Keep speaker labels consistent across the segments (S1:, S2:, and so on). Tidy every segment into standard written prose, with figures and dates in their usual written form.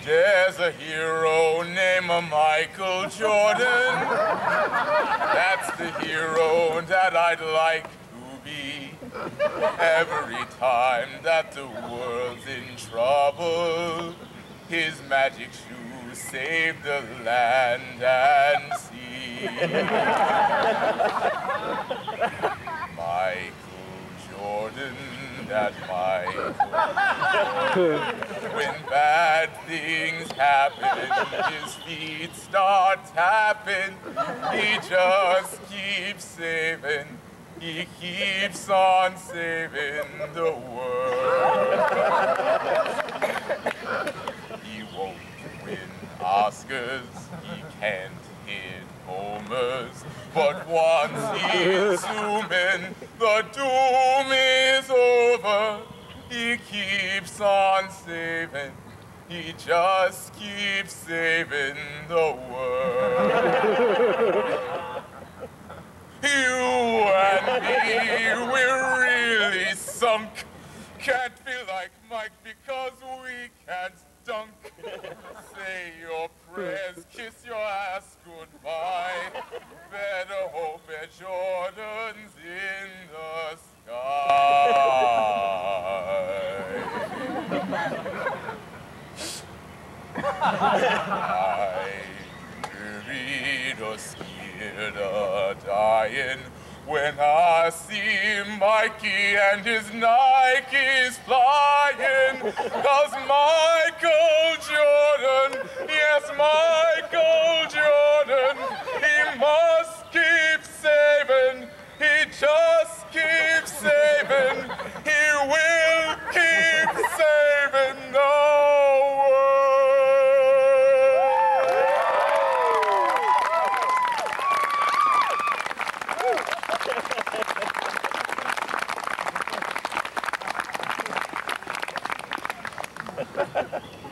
S1: There's a hero named Michael Jordan. That's the hero that I'd like to be. Every time that the world's in trouble, his magic shoes save the land and sea. Michael Jordan, that Michael Jordan. When bad things happen, his feet start tapping. He just keeps saving. He keeps on saving the world. He won't win Oscars, he can't hit homers, but once he's zooming, the doom is over. He keeps on saving, he just keeps saving the world. You and me, we're really sunk. Can't feel like Mike because we can't dunk. Say your prayers, kiss your ass goodbye. Better hope that Jordan's in the sky. I'm worried or scared of dying when I see Mikey and his Nikes flying. 'Cause Michael Jordan, yes, Michael Jordan, he must keep saving. He just keeps saving. He will keep saving the world.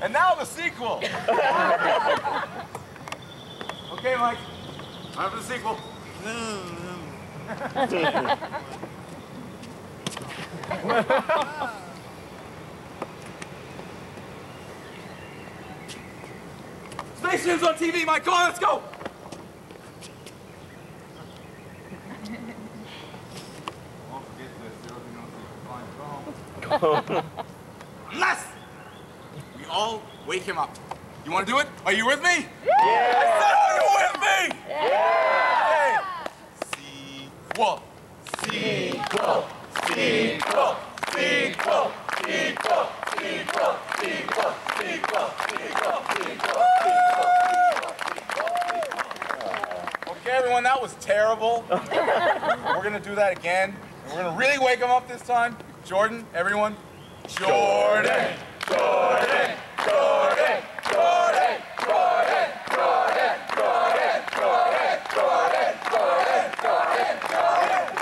S1: And now the sequel. Okay, Mike. Time for the sequel. Space Jim's on TV, Mike. Come on, let's go. Don't forget this. Unless we all wake him up. You want to do it? Are you with me? Yeah! I said, are you with me? Yeah! Okay. Sequel. Sequel. Sequel. Sequel. Sequel. Sequel. Sequel. Sequel. Sequel. Sequel. Okay, everyone, that was terrible. We're going to do that again. And we're going to really wake him up this time. Jordan, everyone. Jordan. Jordan. Jordan. Jordan. Jordan. Jordan. Jordan. Jordan. Jordan. Jordan. Jordan. Jordan.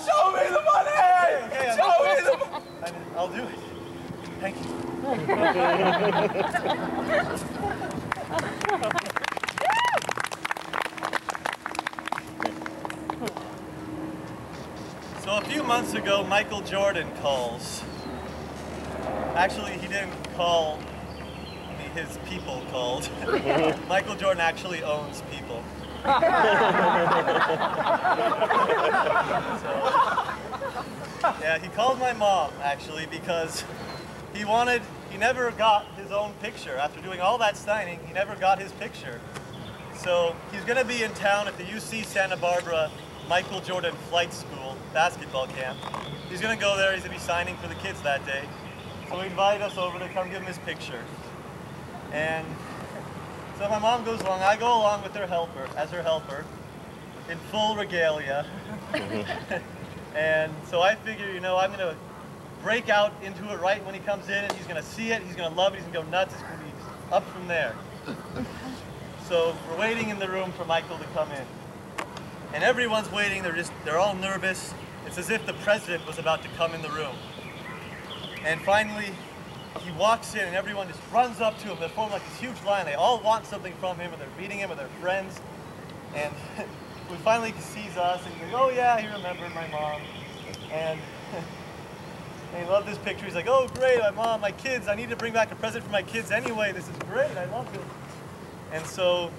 S1: Show me the money! Show me the money! I'll do it. Thank you.
S2: So a few months ago, Michael Jordan calls. Actually, he didn't call me, his people called. Michael Jordan actually owns people. Yeah, he called my mom, actually, because he never got his own picture. After doing all that signing, he never got his picture. So he's going to be in town at the UC Santa Barbara Michael Jordan Flight School basketball camp. He's going to go there. He's going to be signing for the kids that day. So he invited us over to come give him his picture. And so my mom goes along. I go along with her helper, as her helper, in full regalia. And so I figure, you know, I'm going to break out into it right when he comes in, and he's going to see it, he's going to love it, he's going to go nuts, it's going to be up from there. So we're waiting in the room for Michael to come in. And everyone's waiting, they're all nervous. It's as if the president was about to come in the room. And finally, he walks in and everyone just runs up to him. They form like this huge line. They all want something from him, and they're meeting him with their friends. And finally sees us, and he's like, oh yeah, he remembered my mom. And he loved this picture. He's like, oh great, my mom, my kids, I need to bring back a present for my kids anyway. This is great, I love it. And so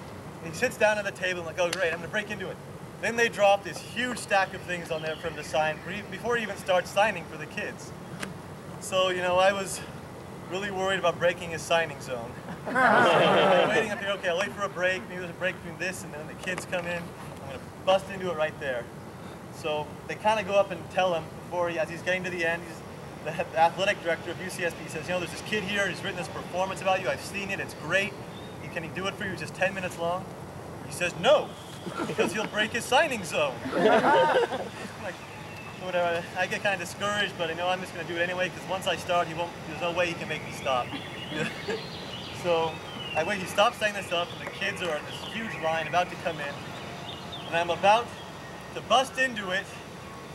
S2: he sits down at the table and like, oh great, I'm gonna break into it. Then they drop this huge stack of things on there for him to sign before he even starts signing for the kids. So, you know, I was really worried about breaking his signing zone. So I'm waiting up here, okay, I'll wait for a break. Maybe there's a break between this and then the kids come in. I'm gonna bust into it right there. So they kind of go up and tell him before as he's getting to the end, the athletic director of UCSB says, you know, there's this kid here, he's written this performance about you, I've seen it, it's great. Can he do it for you just 10 minutes long? He says no, because he'll break his signing zone. Like, whatever. I get kind of discouraged, but I know I'm just going to do it anyway, because once I start, there's no way he can make me stop. So I wait, he stops saying this stuff, and the kids are in this huge line about to come in, and I'm about to bust into it,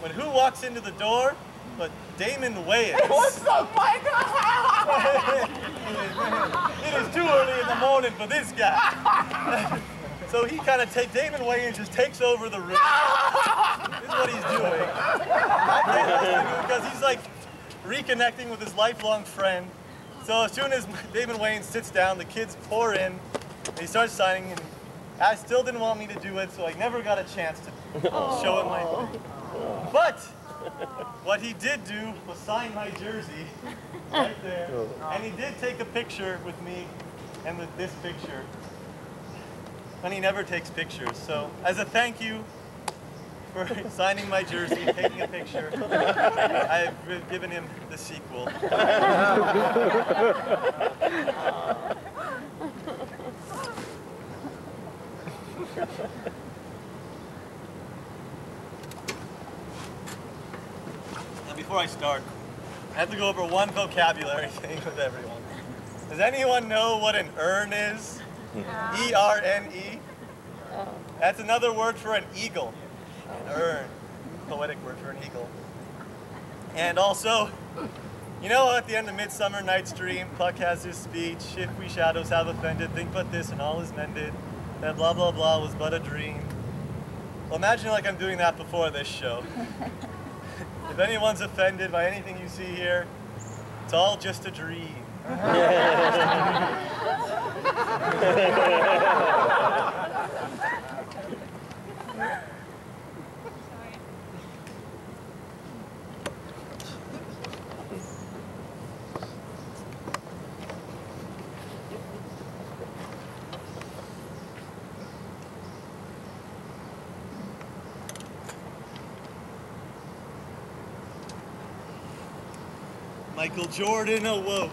S2: when who walks into the door but Damon Wayans.
S1: Hey, what's up, Mike?
S2: It is too early in the morning for this guy. So he kind of Damon Wayans just takes over the room. This is what he's doing. I can't listen to him because he's like reconnecting with his lifelong friend. So as soon as Damon Wayans sits down, the kids pour in, and he starts signing, and I still didn't want me to do it, so I never got a chance to show him my thing. But what he did do was sign my jersey right there, and he did take a picture with me and with this picture. And he never takes pictures, so as a thank you for signing my jersey and taking a picture, I've given him the sequel. Now before I start, I have to go over one vocabulary thing with everyone. Does anyone know what an urn is? E-R-N-E? That's another word for an eagle. An urn. Poetic word for an eagle. And also, you know at the end of Midsummer Night's Dream, Puck has his speech, if we shadows have offended, think but this and all is mended, that blah blah blah was but a dream. Well, imagine like I'm doing that before this show. If anyone's offended by anything you see here, it's all just a dream. Michael Jordan awoke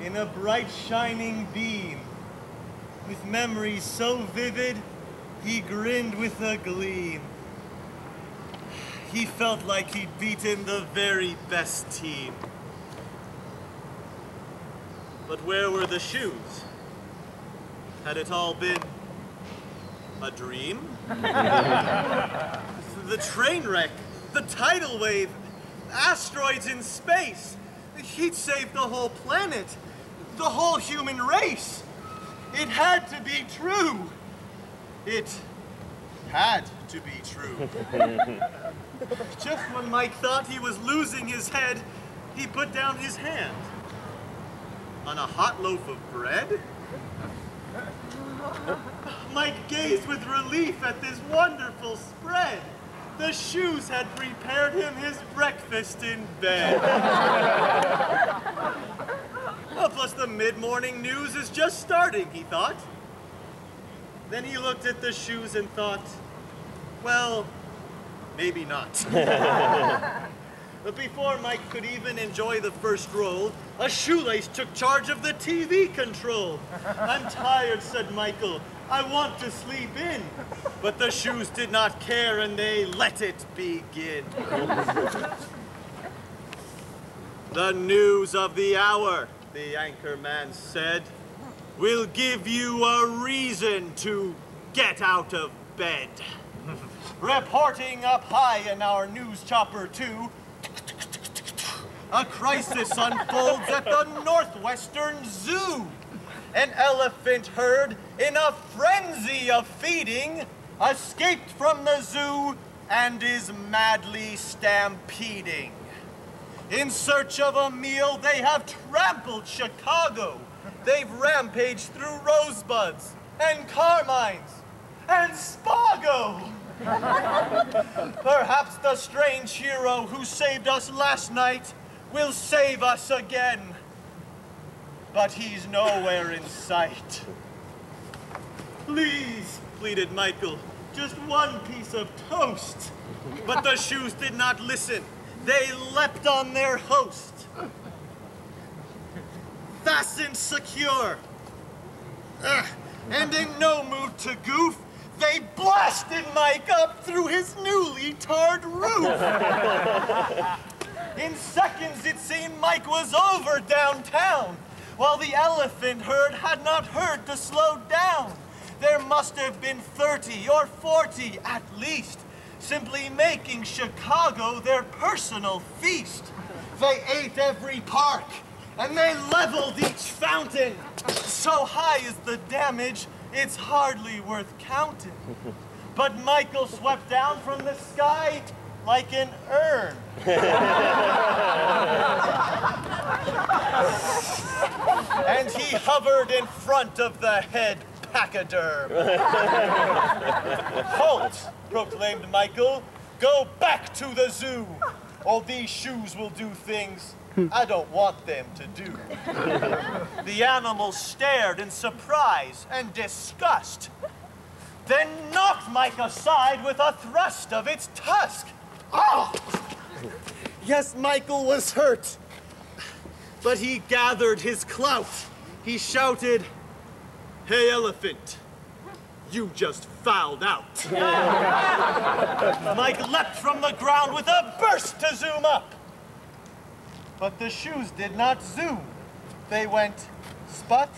S2: in a bright shining beam. With memories so vivid, he grinned with a gleam. He felt like he'd beaten the very best team. But where were the shoes? Had it all been a dream? The train wreck, the tidal wave, asteroids in space. He'd saved the whole planet, the whole human race. It had to be true. It had to be true. Just when Mike thought he was losing his head, he put down his hand on a hot loaf of bread. Mike gazed with relief at this wonderful spread. The shoes had prepared him his breakfast in bed. Well, plus the mid-morning news is just starting, he thought. Then he looked at the shoes and thought, well, maybe not. But before Mike could even enjoy the first roll, a shoelace took charge of the TV control. I'm tired, said Michael. I want to sleep in. But the shoes did not care and they let it begin. The news of the hour, the anchor man said, will give you a reason to get out of bed. Reporting up high in our news chopper 2, a crisis unfolds at the Northwestern Zoo. An elephant herd in a frenzy of feeding escaped from the zoo and is madly stampeding. In search of a meal, they have trampled Chicago. They've rampaged through Rosebuds and Carmines and Spago. Perhaps the strange hero who saved us last night will save us again. But he's nowhere in sight. Please, pleaded Michael, just one piece of toast. But the shoes did not listen. They leapt on their host. Fastened secure. And in no mood to goof, they blasted Mike up through his newly tarred roof. In seconds, it seemed Mike was over downtown, while the elephant herd had not heard to slow down. There must have been 30 or 40 at least, simply making Chicago their personal feast. They ate every park, and they leveled each fountain. So high is the damage, it's hardly worth counting. But Michael swept down from the sky like an urn. And he hovered in front of the head pachyderm. Halt, proclaimed Michael. Go back to the zoo, or these shoes will do things I don't want them to do. The animal stared in surprise and disgust, then knocked Mike aside with a thrust of its tusk. Oh! Yes, Michael was hurt, but he gathered his clout. He shouted, "Hey, elephant, you just fouled out." Mike leapt from the ground with a burst to zoom up. But the shoes did not zoom. They went sput,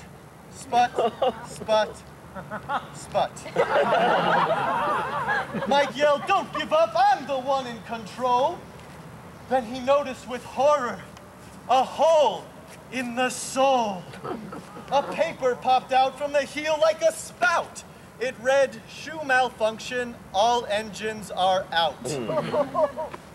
S2: sput, sput, sput. Mike yelled, "Don't give up, I'm the one in control." Then he noticed with horror a hole in the sole. A paper popped out from the heel like a spout. It read, "Shoe malfunction, all engines are out."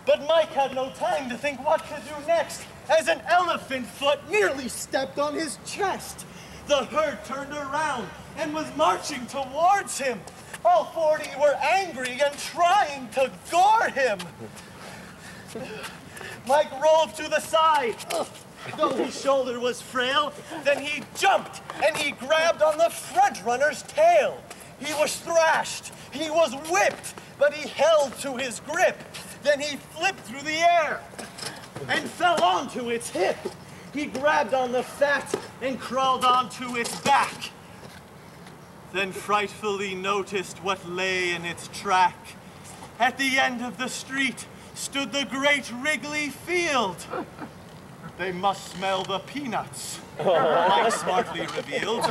S2: But Mike had no time to think what to do next, as an elephant foot nearly stepped on his chest. The herd turned around and was marching towards him. All 40 were angry and trying to gore him. Mike rolled to the side. Though his shoulder was frail, then he jumped and he grabbed on the front runner's tail. He was thrashed, he was whipped, but he held to his grip. Then he flipped through the air and fell onto its hip. He grabbed on the fat and crawled onto its back. Then frightfully noticed what lay in its track. At the end of the street stood the great Wrigley Field. They must smell the peanuts, Mike smartly revealed.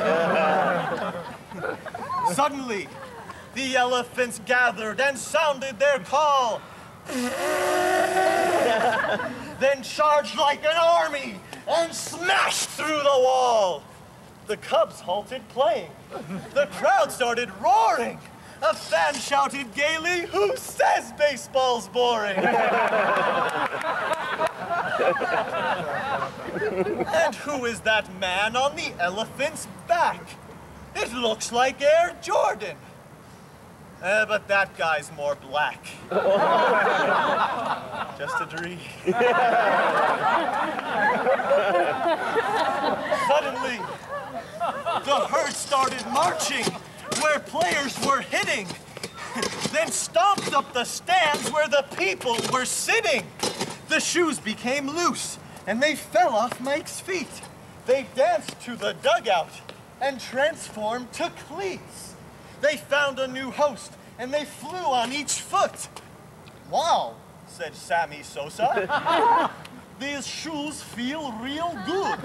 S2: Suddenly, the elephants gathered and sounded their call. Then charged like an army and smashed through the wall. The cubs halted playing. The crowd started roaring. A fan shouted gaily, "Who says baseball's boring?" And who is that man on the elephant's back? It looks like Air Jordan. But that guy's more black. Just a dream. Suddenly, the herd started marching where players were hitting, then stomped up the stands where the people were sitting. The shoes became loose, and they fell off Mike's feet. They danced to the dugout and transformed to cleats. They found a new host, and they flew on each foot. "Wow," said Sammy Sosa. "These shoes feel real good."